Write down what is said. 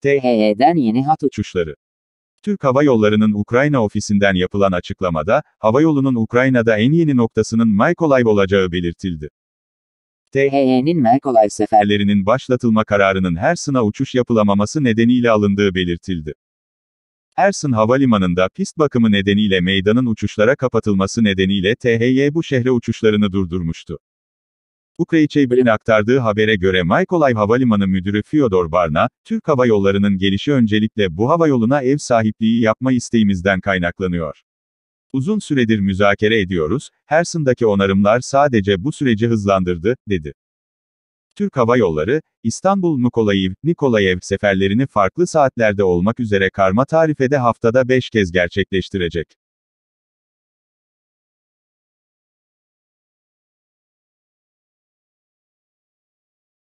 THY'den yeni hat uçuşları. Türk Hava Yolları'nın Ukrayna ofisinden yapılan açıklamada, havayolunun Ukrayna'da en yeni noktasının Mykolaiv olacağı belirtildi. THY'nin Mykolaiv seferlerinin başlatılma kararının Herson'a uçuş yapılamaması nedeniyle alındığı belirtildi. Herson Havalimanı'nda pist bakımı nedeniyle meydanın uçuşlara kapatılması nedeniyle THY bu şehre uçuşlarını durdurmuştu. Ukrayna'nın aktardığı habere göre Mykolaiv Havalimanı Müdürü Fyodor Barna, Türk Hava Yolları'nın gelişi öncelikle bu havayoluna ev sahipliği yapma isteğimizden kaynaklanıyor. Uzun süredir müzakere ediyoruz, Herson'daki onarımlar sadece bu süreci hızlandırdı, dedi. Türk Hava Yolları, İstanbul-Nikolaev seferlerini farklı saatlerde olmak üzere karma tarifede haftada 5 kez gerçekleştirecek.